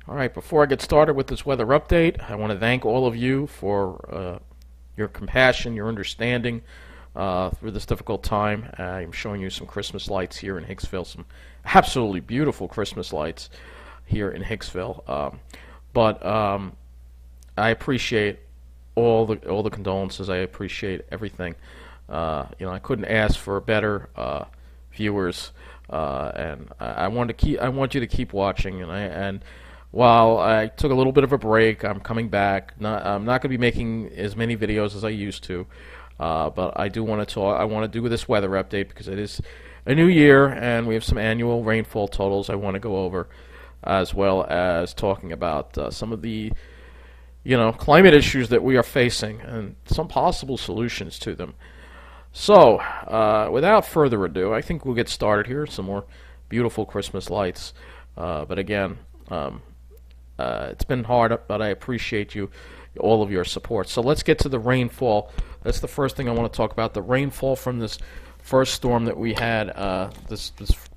All right, before I get started with this weather update, I want to thank all of you for your compassion, your understanding through this difficult time. I'm showing you some Christmas lights here in Hicksville, some absolutely beautiful Christmas lights here in Hicksville. But I appreciate all the condolences. I appreciate everything. I couldn't ask for better viewers, and I want you to keep watching, and while I took a little bit of a break, I'm coming back. I'm not going to be making as many videos as I used to, but I do want to talk. I want to do this weather update because it is a new year, and we have some annual rainfall totals I want to go over, as well as talking about some of the climate issues that we are facing and some possible solutions to them. So, without further ado, I think we'll get started here. Some more beautiful Christmas lights, but again. It's been hard, but I appreciate all of your support. So let's get to the rainfall. That's the first thing I want to talk about. The rainfall from this first storm that we had. The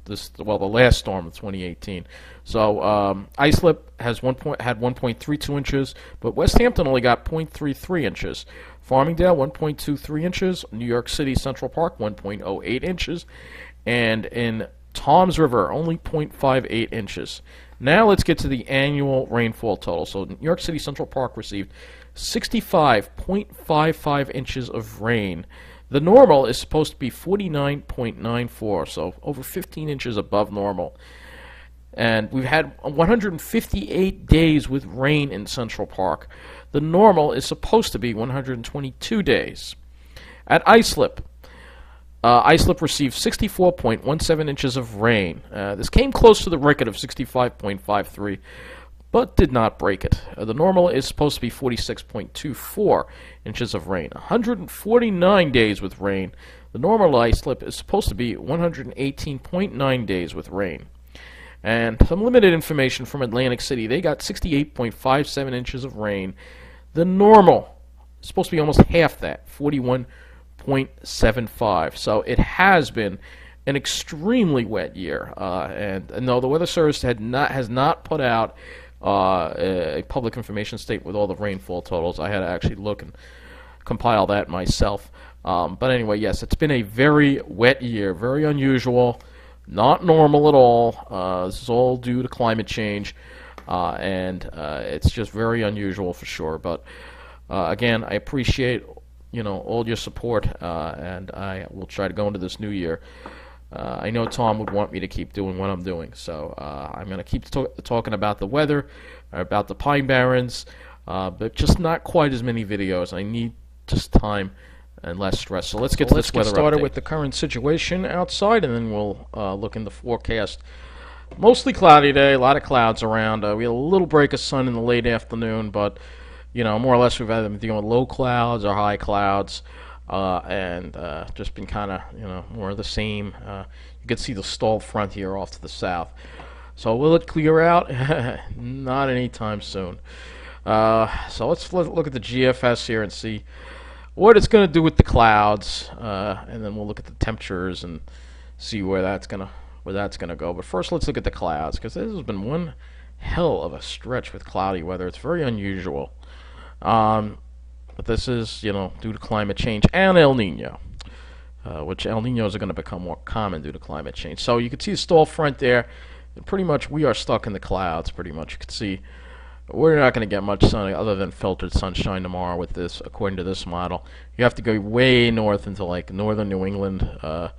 last storm of 2018. So Islip had 1.32 inches, but West Hampton only got 0.33 inches. Farmingdale 1.23 inches. New York City Central Park 1.08 inches, and in Toms River only 0.58 inches. Now let's get to the annual rainfall total. So New York City Central Park received 65.55 inches of rain. The normal is supposed to be 49.94, so over 15 inches above normal. And we've had 158 days with rain in Central Park. The normal is supposed to be 122 days. At Islip, Islip received 64.17 inches of rain. This came close to the record of 65.53, but did not break it. The normal is supposed to be 46.24 inches of rain. 149 days with rain. The normal Islip is supposed to be 118.9 days with rain. And some limited information from Atlantic City. They got 68.57 inches of rain. The normal is supposed to be almost half that, 41.75. So it has been an extremely wet year, and though the Weather Service has not put out a public information statement with all the rainfall totals, I had to actually look and compile that myself. But anyway, yes, it's been a very wet year, very unusual, not normal at all. This is all due to climate change, and it's just very unusual for sure. But again, I appreciate all your support, and I will try to go into this new year. I know Tom would want me to keep doing what I'm doing, so I'm going to keep talking about the weather, about the Pine Barrens, but just not quite as many videos. I need just time and less stress. So let's get to this weather started update with the current situation outside, and then we'll look in the forecast. Mostly cloudy day, a lot of clouds around. We had a little break of sun in the late afternoon, but more or less we've either been dealing with low clouds or high clouds, and just been kind of, more of the same. You can see the stalled front here off to the south. So will it clear out? Not anytime soon. So let's look at the GFS here and see what it's going to do with the clouds, and then we'll look at the temperatures and see where that's gonna go. But first, let's look at the clouds, because this has been one hell of a stretch with cloudy weather. It's very unusual. But this is, due to climate change and El Nino, which El Ninos are going to become more common due to climate change. So you can see the stall front there, and pretty much we are stuck in the clouds. Pretty much, you can see we're not going to get much sun other than filtered sunshine tomorrow with this, according to this model. You have to go way north into like northern New England to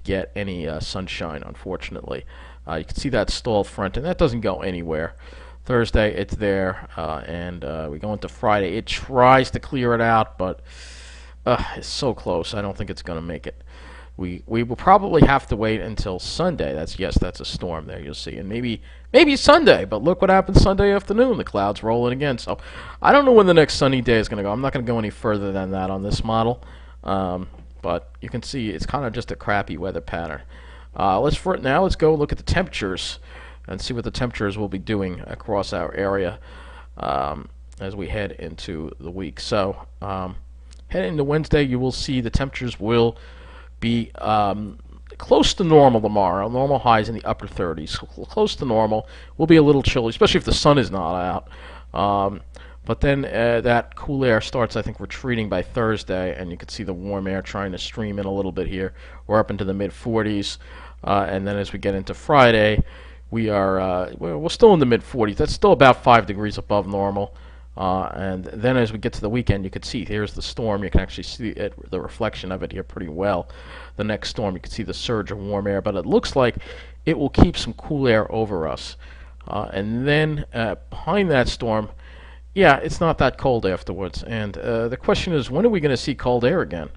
get any sunshine, unfortunately. You can see that stall front, and that doesn't go anywhere. Thursday, it's there, and we go into Friday. It tries to clear it out, but it's so close. I don't think it's going to make it. We will probably have to wait until Sunday. That's a storm there, you'll see, and maybe Sunday. But look what happens Sunday afternoon. The clouds rolling again. So I don't know when the next sunny day is going to go. I'm not going to go any further than that on this model, but you can see it's kind of just a crappy weather pattern. Let's go look at the temperatures and see what the temperatures will be doing across our area as we head into the week. So heading into Wednesday, you will see the temperatures will be close to normal tomorrow. Normal highs in the upper 30s. Close to normal. Will be a little chilly, especially if the sun is not out. But then that cool air starts, I think, retreating by Thursday, and you can see the warm air trying to stream in a little bit here. We're up into the mid-40s, and then as we get into Friday, we're still in the mid-40s. That's still about 5 degrees above normal. And then as we get to the weekend, you can see here's the storm. You can actually see the reflection of it here pretty well. The next storm, you can see the surge of warm air, but it looks like it will keep some cool air over us. And then behind that storm, yeah, it's not that cold afterwards. And the question is, when are we going to see cold air again?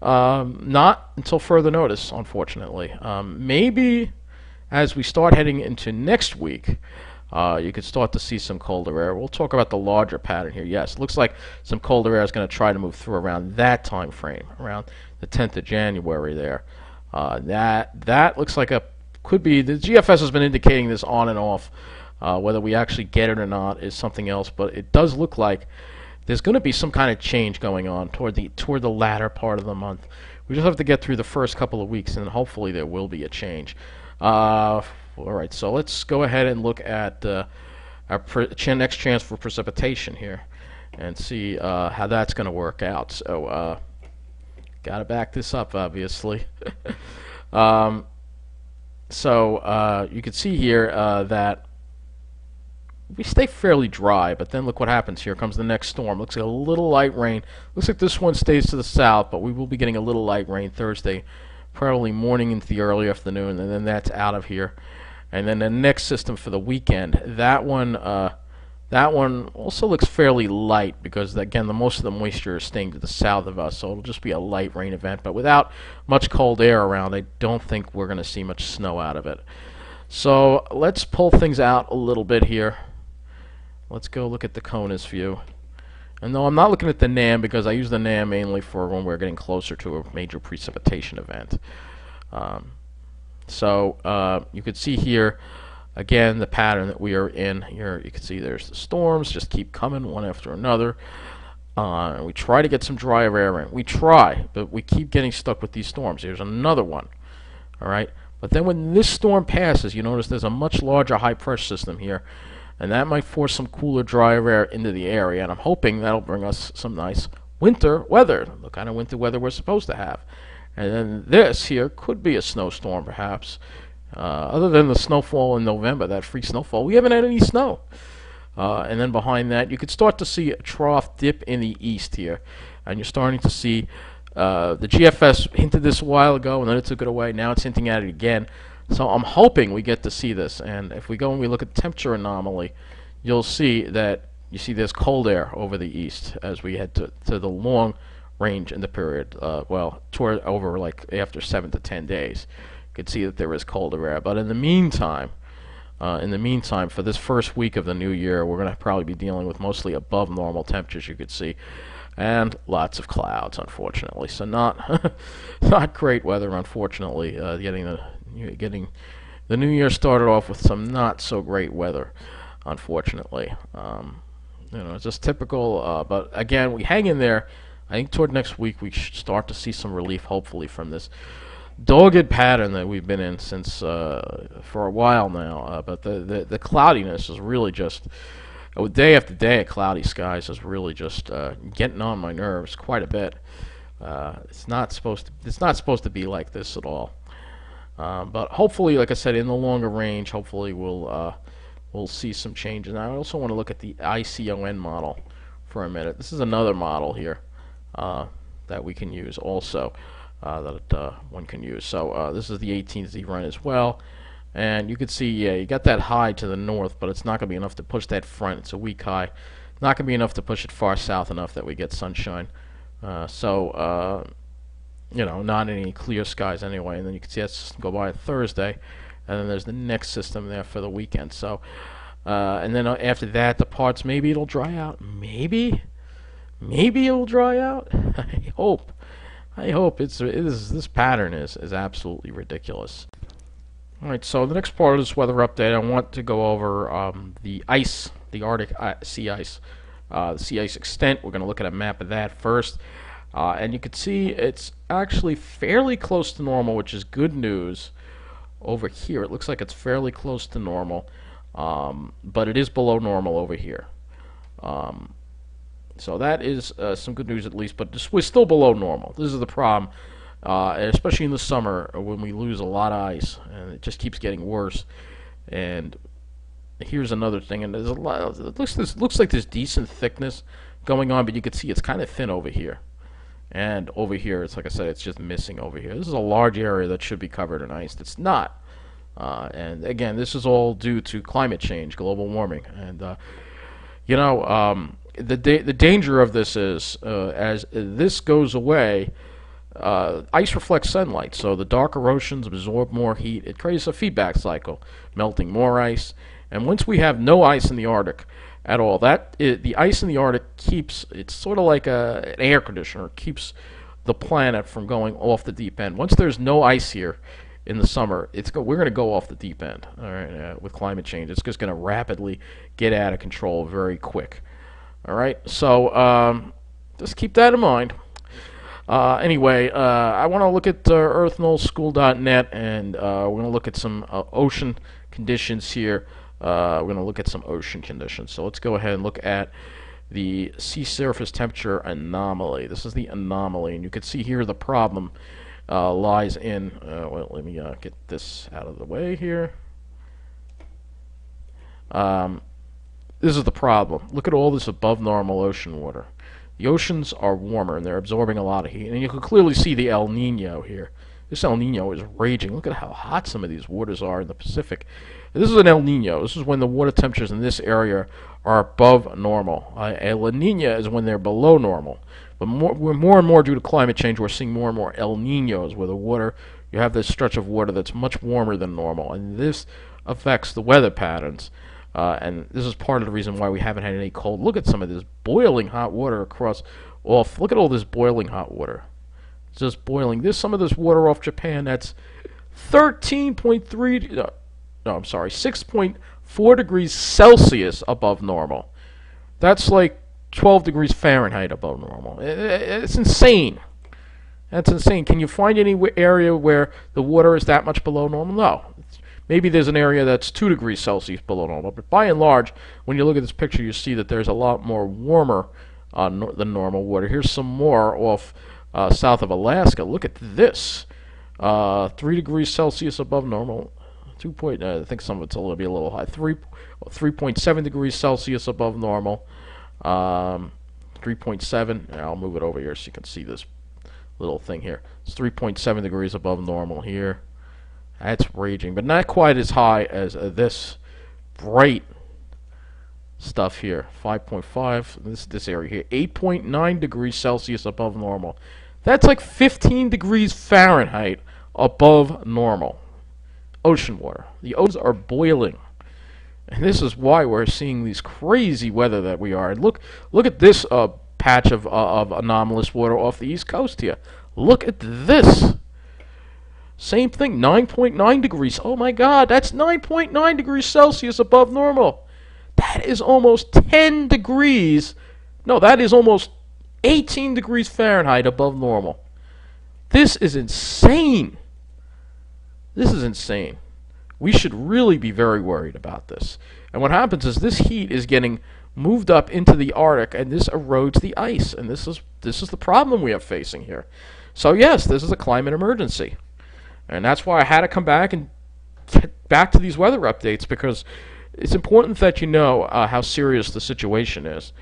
Not until further notice, unfortunately. Maybe as we start heading into next week, you could start to see some colder air. We'll talk about the larger pattern here. Yes, it looks like some colder air is going to try to move through around that time frame, around the 10th of January there. That looks like could be, the GFS has been indicating this on and off. Whether we actually get it or not is something else, but it does look like there's going to be some kind of change going on toward the latter part of the month. We just have to get through the first couple of weeks, and hopefully there will be a change. All right, so let's go ahead and look at our next chance for precipitation here and see how that's going to work out. So got to back this up, obviously. So you can see here that we stay fairly dry, but then look what happens. Here comes the next storm. Looks like a little light rain. Looks like this one stays to the south, but we will be getting a little light rain Thursday, probably morning into the early afternoon, and then that's out of here. And then the next system for the weekend, that one also looks fairly light because, again, most of the moisture is staying to the south of us, so it'll just be a light rain event. But without much cold air around, I don't think we're going to see much snow out of it. So let's pull things out a little bit here. Let's go look at the CONUS view. And no, I'm not looking at the NAM because I use the NAM mainly for when we're getting closer to a major precipitation event. So you can see here, again, the pattern that we are in. Here you can see there's the storms just keep coming one after another. We try to get some drier air in. We try, but we keep getting stuck with these storms. Here's another one. All right. But then when this storm passes, you notice there's a much larger high-pressure system here, and that might force some cooler, drier air into the area, and I'm hoping that'll bring us some nice winter weather, the kind of winter weather we're supposed to have. And then this here could be a snowstorm, perhaps. Other than the snowfall in November, that free snowfall, we haven't had any snow. And then behind that, you could start to see a trough dip in the east here, and you're starting to see the GFS hinted this a while ago, and then it took it away. Now it's hinting at it again. So I'm hoping we get to see this. And if we go and we look at the temperature anomaly, you'll see that there's cold air over the east as we head to the long range in the period. Well, toward over like after 7 to 10 days, you can see that there is colder air. But in the meantime, for this first week of the new year, we're going to probably be dealing with mostly above normal temperatures. You could see. And lots of clouds, unfortunately. So not great weather, unfortunately. Getting the new year started off with some not so great weather, unfortunately. It's just typical. But again, we hang in there. I think toward next week we should start to see some relief, hopefully, from this dogged pattern that we've been in since for a while now. But the cloudiness is really just. Day after day of cloudy skies is really just getting on my nerves quite a bit. It's not supposed to be like this at all. But hopefully, like I said, in the longer range, hopefully we'll see some changes. Now, I also want to look at the ICON model for a minute. This is another model here that we can use also, that one can use. So this is the 18Z run as well. And you can see, yeah, you got that high to the north, but it's not going to be enough to push that front. It's a weak high. Not going to be enough to push it far south enough that we get sunshine. Not any clear skies anyway. And then you can see that system go by Thursday. And then there's the next system there for the weekend. So, and then after that, the parts, maybe it'll dry out. Maybe it'll dry out. I hope. This pattern is absolutely ridiculous. Alright, so the next part of this weather update, I want to go over the ice, the Arctic sea ice. The sea ice extent, we're going to look at a map of that first. And you can see it's actually fairly close to normal, which is good news. Over here, it looks like it's fairly close to normal, but it is below normal over here. So that is some good news at least, but we're still below normal. This is the problem, especially in the summer when we lose a lot of ice, and it just keeps getting worse. And here's another thing, and there's a lot. It looks like there's decent thickness going on, but you can see it's kind of thin over here. And over here, it's like I said, it's just missing over here. This is a large area that should be covered in ice. It's not. And again, this is all due to climate change, global warming. And, you know, the danger of this is, as this goes away, ice reflects sunlight. So the darker oceans absorb more heat. It creates a feedback cycle, melting more ice. And once we have no ice in the Arctic at all, the ice in the Arctic keeps, it's sort of like an air conditioner. It keeps the planet from going off the deep end. Once there's no ice here in the summer, we're going to go off the deep end. All right, with climate change, it's just going to rapidly get out of control very quick. All right, so just keep that in mind. Anyway, I want to look at earthnullschool.net, and we're going to look at some ocean conditions here. We're going to look at some ocean conditions. So let's go ahead and look at the sea surface temperature anomaly. This is the anomaly, and you can see here the problem lies in, well, let me get this out of the way here. This is the problem. Look at all this above normal ocean water. The oceans are warmer, and they're absorbing a lot of heat. And you can clearly see the El Nino here. This El Nino is raging. Look at how hot some of these waters are in the Pacific. This is an El Nino. This is when the water temperatures in this area are above normal. El Niño is when they're below normal. But more and more due to climate change, we're seeing more and more El Niños, where the water, you have this stretch of water that's much warmer than normal. And this affects the weather patterns. And this is part of the reason why we haven't had any cold. Look at some of this boiling hot water across off. Look at all this boiling hot water. It's just boiling. There's some of this water off Japan that's 13.3, no, I'm sorry, 6.4 degrees Celsius above normal. That's like 12 degrees Fahrenheit above normal. It's insane. That's insane. Can you find any area where the water is that much below normal? No. Maybe there's an area that's 2 degrees Celsius below normal, but by and large, when you look at this picture, you see that there's a lot more warmer than normal water. Here's some more off south of Alaska. Look at this. 3 degrees Celsius above normal. I think some of it's a little high. 3.7 degrees Celsius above normal. 3.7. I'll move it over here so you can see this little thing here. It's 3.7 degrees above normal here. That's raging, but not quite as high as this bright stuff here. 5.5. This area here. 8.9 degrees Celsius above normal. That's like 15 degrees Fahrenheit above normal. Ocean water. The oceans are boiling. And this is why we're seeing these crazy weather that we are. And look at this patch of anomalous water off the east coast here. Look at this. Same thing, 9.9 degrees. Oh my God, that's 9.9 degrees Celsius above normal. That is almost 10 degrees. No, that is almost 18 degrees Fahrenheit above normal. This is insane. This is insane. We should really be very worried about this. And what happens is this heat is getting moved up into the Arctic, and this erodes the ice. And this is the problem we are facing here. So yes, this is a climate emergency. And that's why I had to come back and get back to these weather updates, because it's important that you know how serious the situation is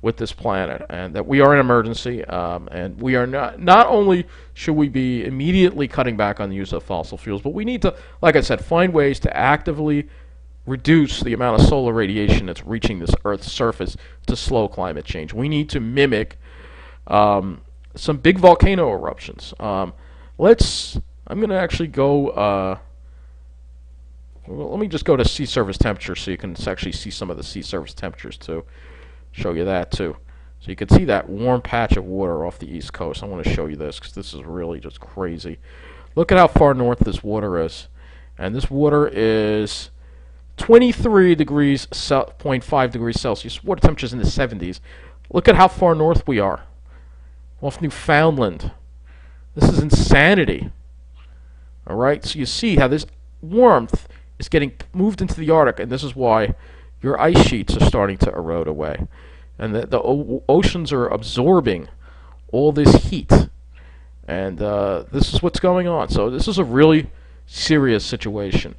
with this planet, and that we are in an emergency, and we are not only should we be immediately cutting back on the use of fossil fuels, but we need to, like I said, find ways to actively reduce the amount of solar radiation that's reaching this Earth's surface to slow climate change. We need to mimic some big volcano eruptions. I'm going to actually go, well, let me just go to sea surface temperature so you can actually see some of the sea surface temperatures too. Show you that too. So you can see that warm patch of water off the east coast. I want to show you this because this is really just crazy. Look at how far north this water is. And this water is 23 degrees, 0.5 degrees Celsius. Water temperature's in the 70s. Look at how far north we are. off Newfoundland. This is insanity. All right, so you see how this warmth is getting moved into the Arctic, and this is why your ice sheets are starting to erode away. And the oceans are absorbing all this heat. And this is what's going on. So this is a really serious situation.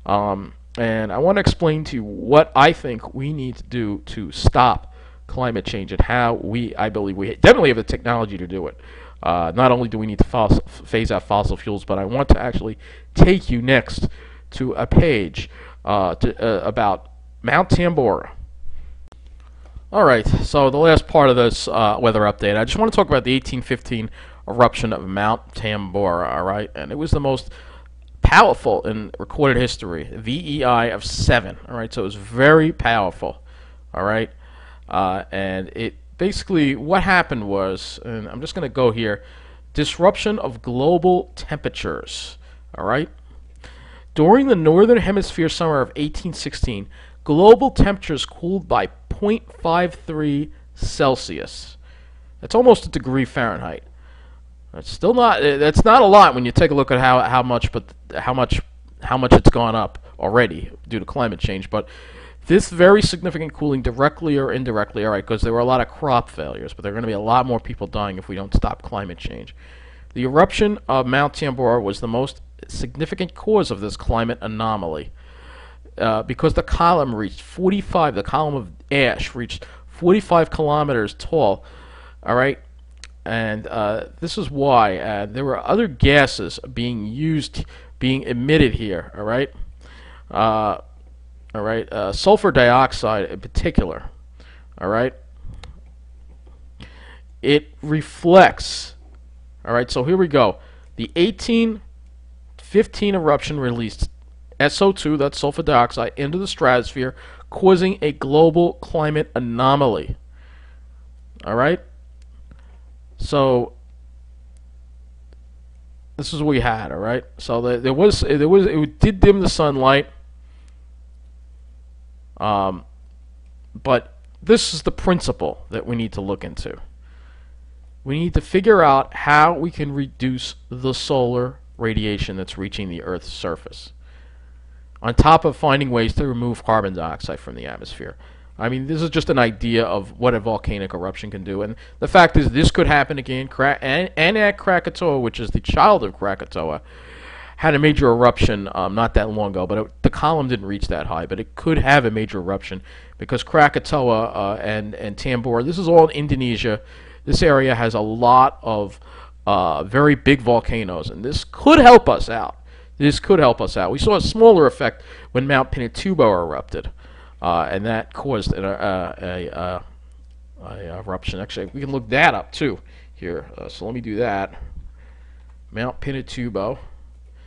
And I want to explain to you what I think we need to do to stop climate change and how I believe we definitely have the technology to do it. Not only do we need to phase out fossil fuels, but I want to actually take you next to a page about Mount Tambora. All right, so the last part of this weather update, I just want to talk about the 1815 eruption of Mount Tambora, all right? And it was the most powerful in recorded history, VEI of 7, all right? So it was very powerful, all right? And it basically, what happened was, and I'm just going to go here, disruption of global temperatures, all right? During the Northern Hemisphere summer of 1816, global temperatures cooled by 0.53 Celsius. That's almost a degree Fahrenheit. That's still not. That's not a lot when you take a look at how much it's gone up already due to climate change. But this very significant cooling, directly or indirectly, all right, because there were a lot of crop failures, but there are going to be a lot more people dying if we don't stop climate change. The eruption of Mount Tambora was the most significant cause of this climate anomaly. Because the column of ash reached 45 kilometers tall, all right, and this is why there were other gases being emitted here, all right, sulfur dioxide in particular, all right. It reflects, all right. So here we go. The 1815 eruption released SO2, that's sulfur dioxide, into the stratosphere, causing a global climate anomaly. All right? So this is what we had, all right? So it did dim the sunlight. But this is the principle that we need to look into. We need to figure out how we can reduce the solar radiation that's reaching the Earth's surface, on top of finding ways to remove carbon dioxide from the atmosphere. I mean, this is just an idea of what a volcanic eruption can do. And the fact is, this could happen again. And at Krakatoa, which is the child of Krakatoa, had a major eruption not that long ago. But the column didn't reach that high. But it could have a major eruption because Krakatoa and Tambora, this is all in Indonesia. This area has a lot of very big volcanoes. And this could help us out. This could help us out. We saw a smaller effect when Mount Pinatubo erupted, and that caused a eruption. Actually, we can look that up too here. So let me do that. Mount Pinatubo.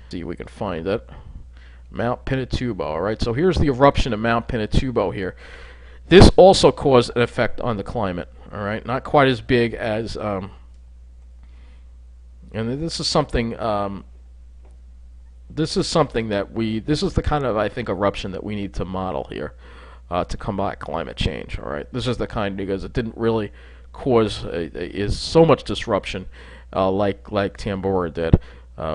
See if we can find it. Mount Pinatubo. All right. So here's the eruption of Mount Pinatubo here. This also caused an effect on the climate. All right. Not quite as big as. And this is something. This is the kind of, I think, eruption that we need to model here to combat climate change, all right? This is the kind, because it didn't really cause is so much disruption like Tambora did,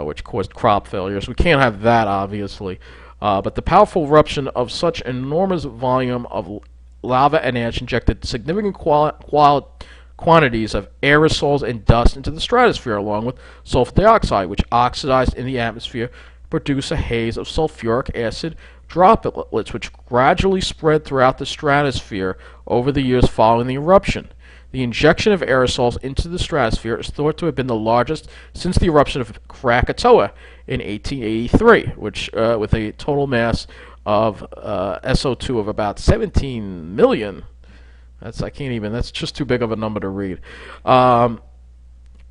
which caused crop failures. We can't have that, obviously. But the powerful eruption of such enormous volume of lava and ash injected significant quantities of aerosols and dust into the stratosphere, along with sulfur dioxide, which oxidized in the atmosphere, produce a haze of sulfuric acid droplets, which gradually spread throughout the stratosphere over the years following the eruption. The injection of aerosols into the stratosphere is thought to have been the largest since the eruption of Krakatoa in 1883, which with a total mass of SO2 of about 17 million. That's just too big of a number to read.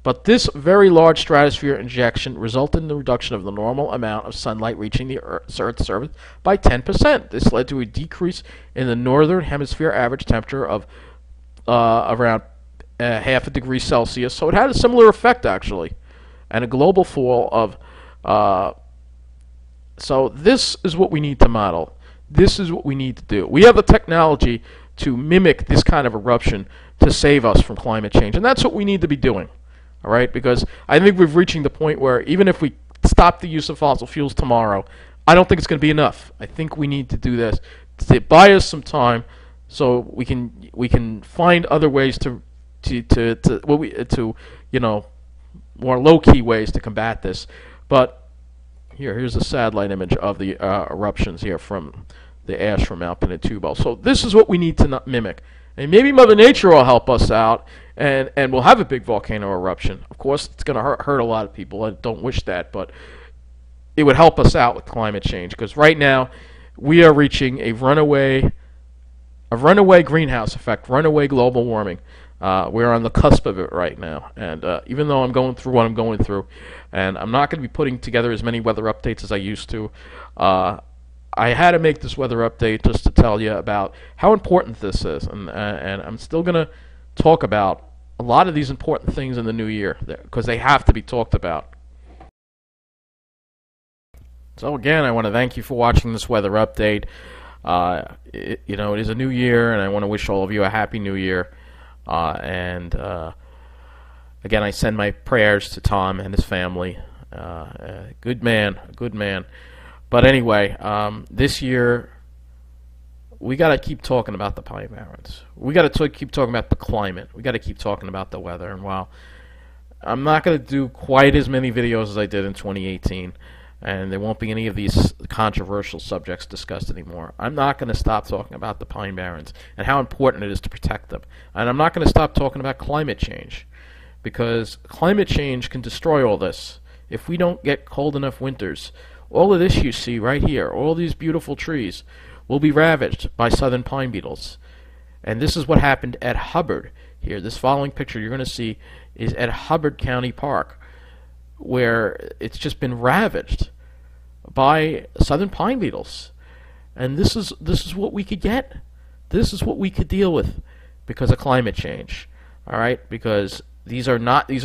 But this very large stratosphere injection resulted in the reduction of the normal amount of sunlight reaching the Earth's surface by 10%. This led to a decrease in the northern hemisphere average temperature of around half a degree Celsius. So it had a similar effect, actually, and a global fall of. So this is what we need to model. This is what we need to do. We have the technology to mimic this kind of eruption to save us from climate change, and that's what we need to be doing. All right, because I think we're reaching the point where even if we stop the use of fossil fuels tomorrow, I don't think it's going to be enough. I think we need to do this to buy us some time, so we can find other ways to more low key ways to combat this. But here's a satellite image of the eruptions here from the ash from Mount Pinatubo. So this is what we need to not mimic. And maybe Mother Nature will help us out, and we'll have a big volcano eruption. Of course, it's going to hurt a lot of people. I don't wish that, but it would help us out with climate change, because right now we are reaching a runaway greenhouse effect, runaway global warming. We're on the cusp of it right now, and even though I'm going through what I'm going through, and I'm not going to be putting together as many weather updates as I used to, I had to make this weather update just to tell you about how important this is, and I'm still going to talk about a lot of these important things in the new year, because they have to be talked about. So again, I want to thank you for watching this weather update. It is a new year, and I want to wish all of you a happy new year. Again, I send my prayers to Tom and his family. Good man. But anyway, this year we got to keep talking about the Pine Barrens. We got to keep talking about the climate. We got to keep talking about the weather. And while I'm not going to do quite as many videos as I did in 2018, and there won't be any of these controversial subjects discussed anymore, I'm not going to stop talking about the Pine Barrens and how important it is to protect them. And I'm not going to stop talking about climate change, because climate change can destroy all this. If we don't get cold enough winters, all of this you see right here, all these beautiful trees, will be ravaged by southern pine beetles. And this is what happened at Hubbard here. This following picture you're going to see is at Hubbard County Park, where it's just been ravaged by southern pine beetles. And this is what we could get. This is what we could deal with because of climate change. All right? Because these are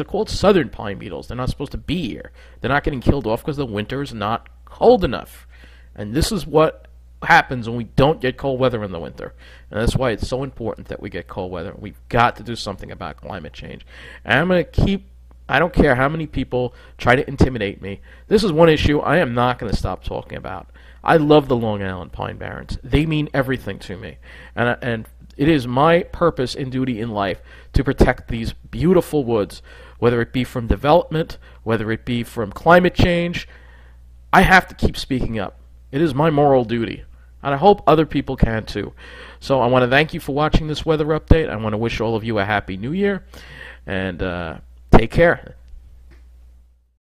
called southern pine beetles. They're not supposed to be here. They're not getting killed off because the winter is not cold enough. And this is what happens when we don't get cold weather in the winter. And that's why it's so important that we get cold weather. We've got to do something about climate change. And I'm going to keep, I don't care how many people try to intimidate me. This is one issue I am not going to stop talking about. I love the Long Island Pine Barrens. They mean everything to me. And it is my purpose and duty in life to protect these beautiful woods, whether it be from development, whether it be from climate change. I have to keep speaking up. It is my moral duty. And I hope other people can too. So I want to thank you for watching this weather update. I want to wish all of you a happy new year. And take care.